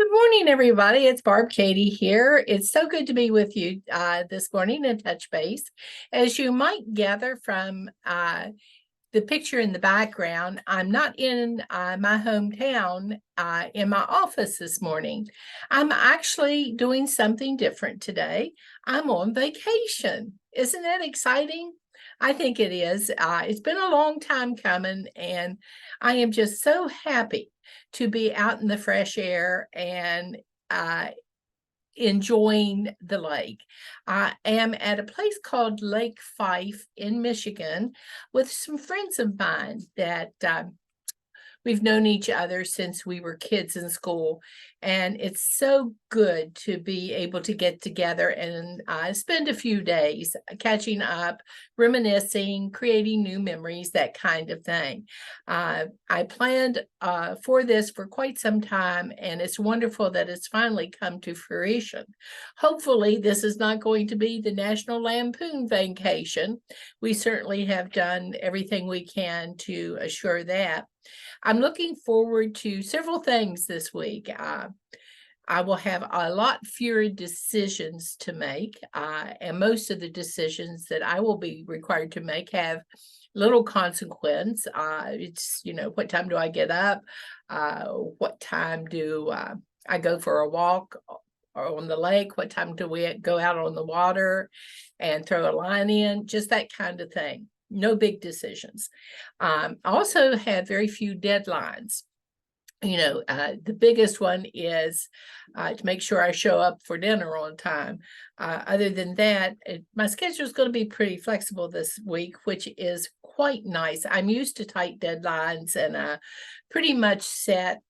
Good morning, everybody. It's Barb Katie here. It's so good to be with you this morning and touch base. As you might gather from the picture in the background, I'm not in my hometown in my office this morning. I'm actually doing something different today. I'm on vacation. Isn't that exciting? I think it is. It's been a long time coming, and I am just so happy to be out in the fresh air and uh, enjoying the lake. I am at a place called Lake Fife in Michigan with some friends of mine that we've known each other since we were kids in school, and it's so good to be able to get together and spend a few days catching up, reminiscing, creating new memories, that kind of thing. I planned for this for quite some time, and it's wonderful that it's finally come to fruition. Hopefully, this is not going to be the National Lampoon vacation. We certainly have done everything we can to assure that. I'm looking forward to several things this week. I will have a lot fewer decisions to make, and most of the decisions that I will be required to make have little consequence. It's, what time do I get up? What time do I go for a walk on the lake? What time do we go out on the water and throw a line in? Just that kind of thing. No big decisions. I also have very few deadlines. The biggest one is to make sure I show up for dinner on time. Other than that, my schedule is going to be pretty flexible this week, which is quite nice. I'm used to tight deadlines and pretty much set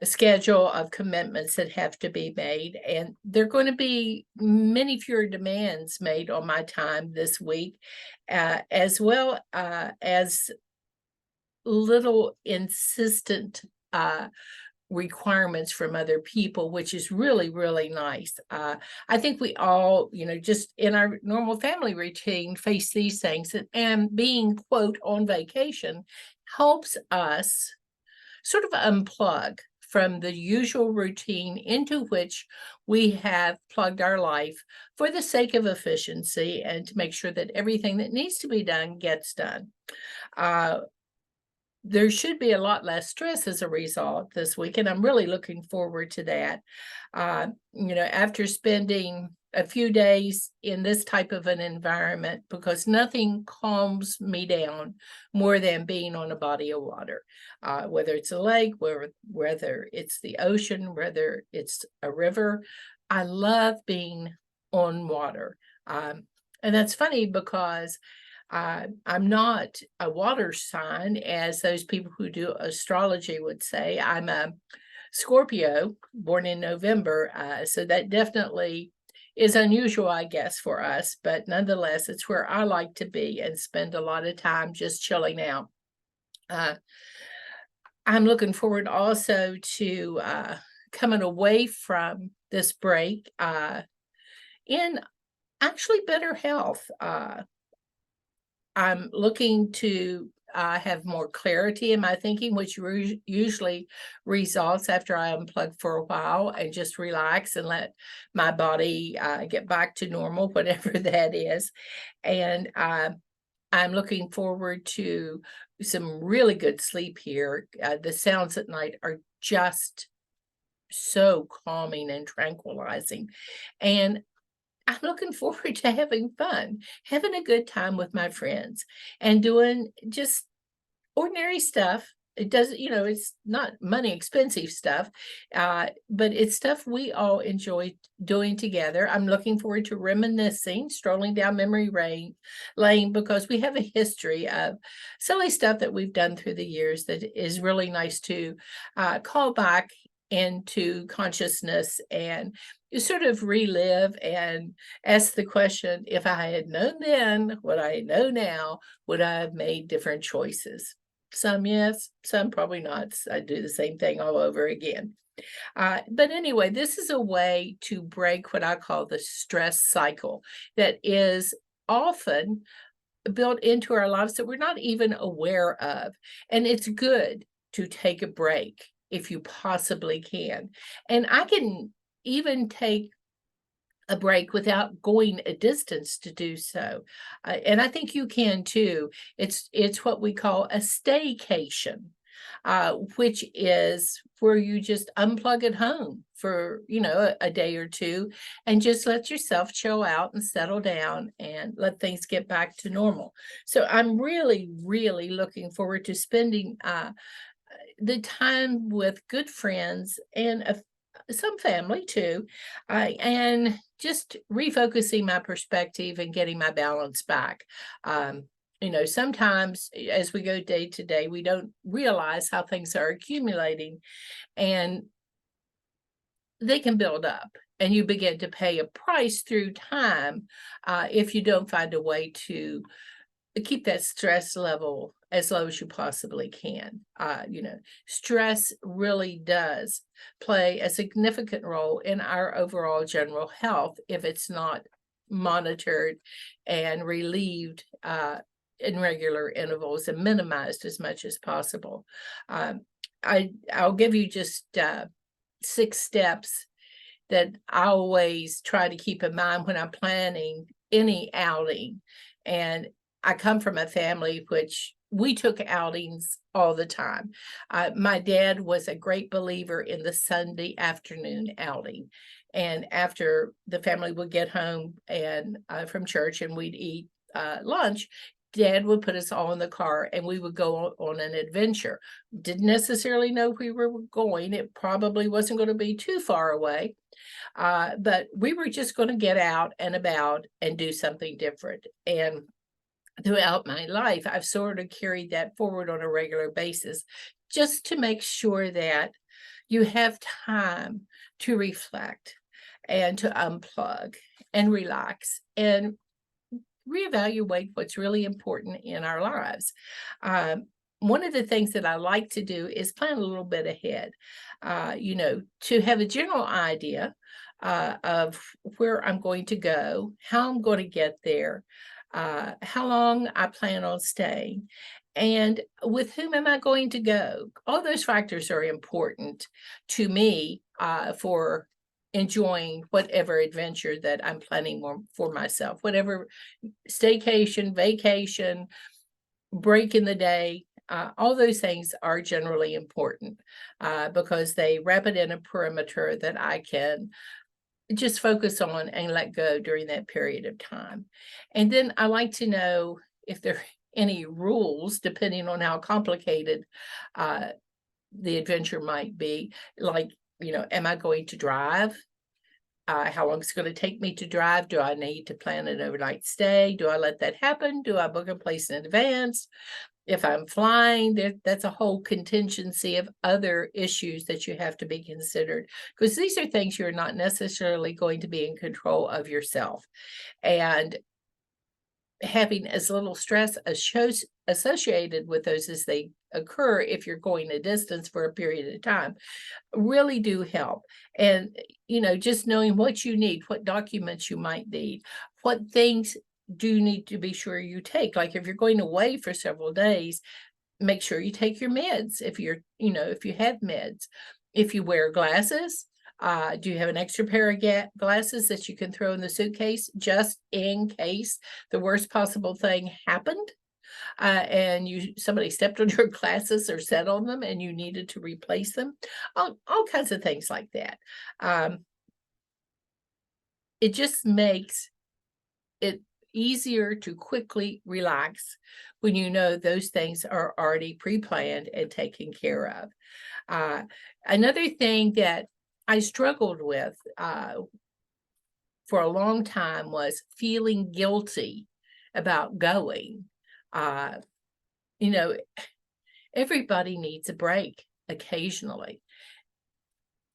a schedule of commitments that have to be made, and there are going to be many fewer demands made on my time this week, as well as little insistent requirements from other people, which is really, really nice. I think we all, just in our normal family routine, face these things, and being, quote, on vacation helps us sort of unplug from the usual routine into which we have plugged our life for the sake of efficiency and to make sure that everything that needs to be done gets done. There should be a lot less stress as a result this week, and I'm really looking forward to that. After spending a few days in this type of an environment, because nothing calms me down more than being on a body of water, whether it's a lake, whether it's the ocean, whether it's a river. I love being on water. And that's funny because I'm not a water sign, as those people who do astrology would say. I'm a Scorpio, born in November, so that definitely is unusual, I guess, for us. But nonetheless, it's where I like to be and spend a lot of time just chilling out. I'm looking forward also to coming away from this break in actually better health. I'm looking to have more clarity in my thinking, which usually results after I unplug for a while and just relax and let my body get back to normal, whatever that is. And I'm looking forward to some really good sleep here. The sounds at night are just so calming and tranquilizing. And I'm looking forward to having fun, having a good time with my friends, and doing just ordinary stuff. It doesn't, it's not money expensive stuff, but it's stuff we all enjoy doing together. I'm looking forward to reminiscing, strolling down memory lane, because we have a history of silly stuff that we've done through the years that is really nice to call back into consciousness and you sort of relive and ask the question, if I had known then what I know now, would I have made different choices? Some yes, some probably not. I'd do the same thing all over again. But anyway, this is a way to break what I call the stress cycle that is often built into our lives that we're not even aware of. And it's good to take a break if you possibly can. And I can even take a break without going a distance to do so. And I think you can too. It's what we call a staycation, which is where you just unplug at home for, a day or two and just let yourself chill out and settle down and let things get back to normal. So I'm really, really looking forward to spending the time with good friends and some family too, and just refocusing my perspective and getting my balance back. Sometimes as we go day to day, we don't realize how things are accumulating and they can build up. And you begin to pay a price through time if you don't find a way to keep that stress level as low as you possibly can. Stress really does play a significant role in our overall general health if it's not monitored and relieved in regular intervals and minimized as much as possible. I'll give you just 6 steps that I always try to keep in mind when I'm planning any outing. And I come from a family which we took outings all the time. My dad was a great believer in the Sunday afternoon outing. And after the family would get home and from church and we'd eat lunch, Dad would put us all in the car and we would go on an adventure. Didn't necessarily know we were going. It probably wasn't going to be too far away. But we were just going to get out and about and do something different. And throughout my life, I've sort of carried that forward on a regular basis, just to make sure that you have time to reflect and to unplug and relax and reevaluate what's really important in our lives. One of the things that I like to do is plan a little bit ahead, to have a general idea of where I'm going to go, how I'm going to get there, how long I plan on staying, and with whom am I going to go. All those factors are important to me for enjoying whatever adventure that I'm planning for myself, whatever staycation, vacation, break in the day. All those things are generally important because they wrap it in a perimeter that I can just focus on and let go during that period of time. And then I like to know if there are any rules, depending on how complicated the adventure might be. Like, am I going to drive? How long it's going to take me to drive? Do I need to plan an overnight stay? Do I let that happen? Do I book a place in advance? If I'm flying, that's a whole contingency of other issues that you have to be considered, because these are things you're not necessarily going to be in control of yourself. And having as little stress associated with those as they occur if you're going a distance for a period of time really do help. And, just knowing what you need, what documents you might need, what things do need to be sure you take. Like if you're going away for several days, make sure you take your meds if if you have meds. If you wear glasses, do you have an extra pair of glasses that you can throw in the suitcase just in case the worst possible thing happened? And somebody stepped on your glasses or sat on them and you needed to replace them. All kinds of things like that. It just makes it easier to quickly relax when you know those things are already pre-planned and taken care of. Another thing that I struggled with for a long time was feeling guilty about going. Everybody needs a break occasionally.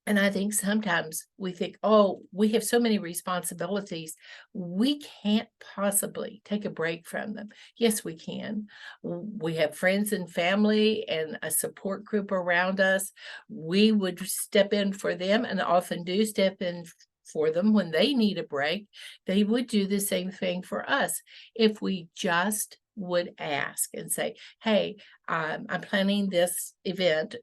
And I think sometimes we think, oh, we have so many responsibilities, we can't possibly take a break from them. Yes, we can. We have friends and family and a support group around us. We would step in for them and often do step in for them when they need a break. They would do the same thing for us if we just would ask and say, hey, I'm planning this event.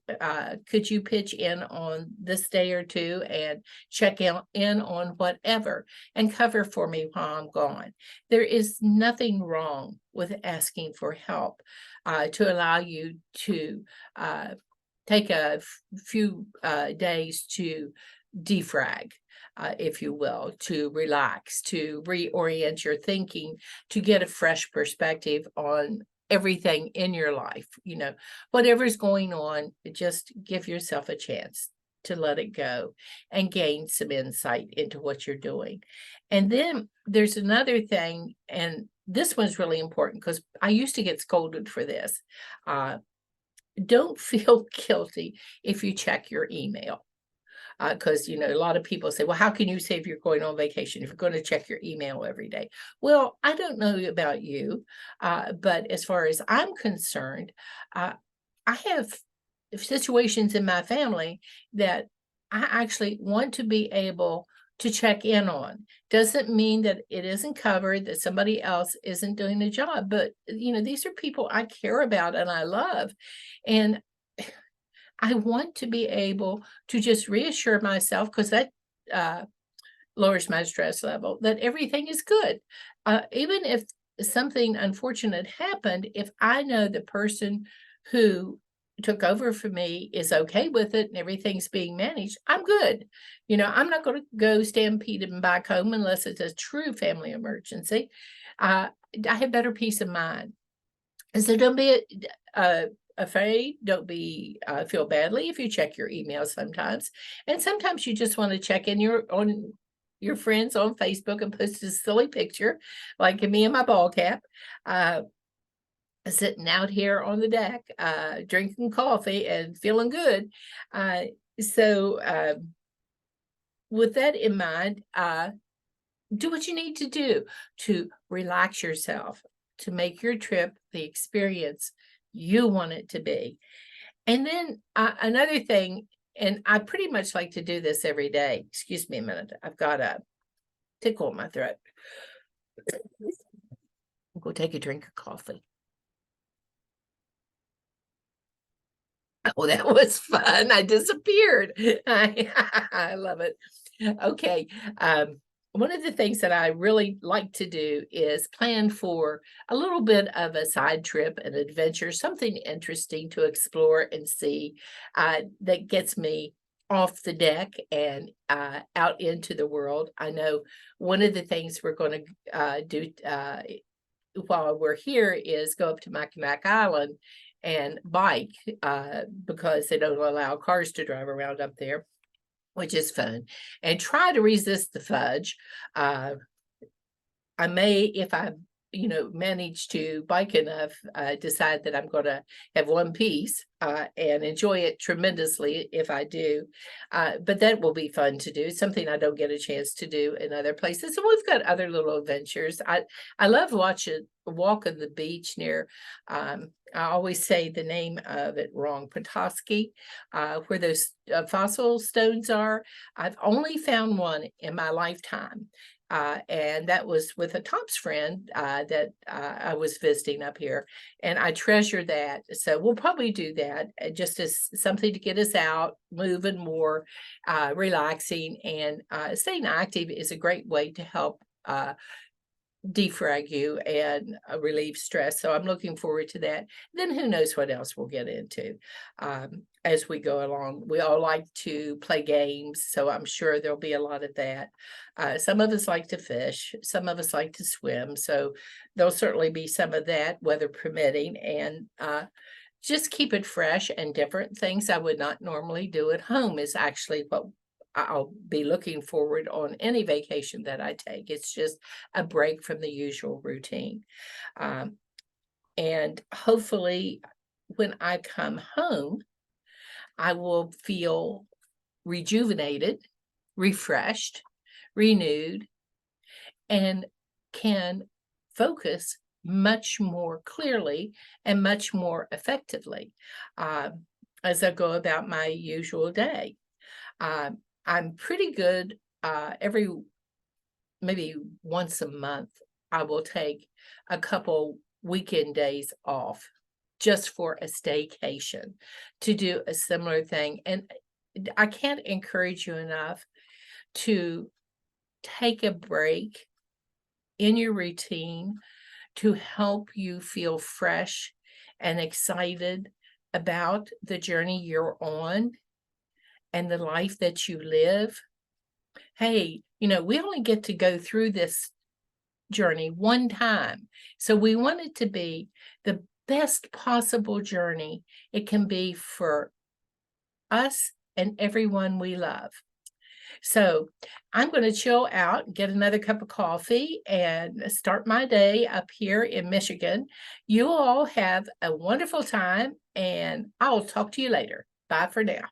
Could you pitch in on this day or two and check in on whatever and cover for me while I'm gone? There is nothing wrong with asking for help to allow you to take a few days to defrag, if you will, to relax, to reorient your thinking, to get a fresh perspective on everything in your life. Whatever's going on, just give yourself a chance to let it go and gain some insight into what you're doing. And then there's another thing, and this one's really important because I used to get scolded for this. Don't feel guilty if you check your email. Because a lot of people say, well, how can you say if you're going on vacation if you're going to check your email every day? Well, I don't know about you, but as far as I'm concerned, I have situations in my family that I actually want to be able to check in on. Doesn't mean that it isn't covered, that somebody else isn't doing the job, but these are people I care about and I love. And I want to be able to just reassure myself, because that lowers my stress level, that everything is good. Even if something unfortunate happened, if I know the person who took over for me is okay with it and everything's being managed, I'm good. I'm not going to go stampede back home unless it's a true family emergency. I have better peace of mind. And so don't be afraid. Don't be feel badly if you check your email sometimes. And sometimes you just want to check in on your friends on Facebook and post a silly picture, like me in my ball cap, sitting out here on the deck, drinking coffee and feeling good. So with that in mind, do what you need to do to relax yourself, to make your trip the experience you want it to be. And then another thing, and I pretty much like to do this every day. Excuse me a minute. I've got a tickle in my throat. I'll go take a drink of coffee. Oh, that was fun. I disappeared. I love it. Okay. One of the things that I really like to do is plan for a little bit of a side trip, an adventure, something interesting to explore and see that gets me off the deck and out into the world. I know one of the things we're going to do while we're here is go up to Mackinac Island and bike because they don't allow cars to drive around up there, which is fun, and try to resist the fudge. I may, if I manage to bike enough, decide that I'm going to have one piece and enjoy it tremendously if I do. But that will be fun to do, something I don't get a chance to do in other places. And we've got other little adventures. I love walking the beach near, I always say the name of it wrong, Petoskey, where those fossil stones are. I've only found one in my lifetime. And that was with a Tom's friend that I was visiting up here, and I treasure that. So we'll probably do that just as something to get us out, moving more, relaxing, and staying active is a great way to help defrag you and relieve stress. So I'm looking forward to that. Then who knows what else we'll get into as we go along. We all like to play games, so I'm sure there'll be a lot of that. Some of us like to fish, some of us like to swim, so there'll certainly be some of that, weather permitting, and just keep it fresh and different. Things I would not normally do at home is actually what I'll be looking forward on any vacation that I take. It's just a break from the usual routine. And hopefully when I come home, I will feel rejuvenated, refreshed, renewed, and can focus much more clearly and much more effectively as I go about my usual day. I'm pretty good maybe once a month, I will take a couple weekend days off just for a staycation to do a similar thing. And I can't encourage you enough to take a break in your routine to help you feel fresh and excited about the journey you're on and the life that you live. Hey, we only get to go through this journey one time. So we want it to be the best possible journey it can be for us and everyone we love. So I'm going to chill out, get another cup of coffee, and start my day up here in Michigan. You all have a wonderful time, and I'll talk to you later. Bye for now.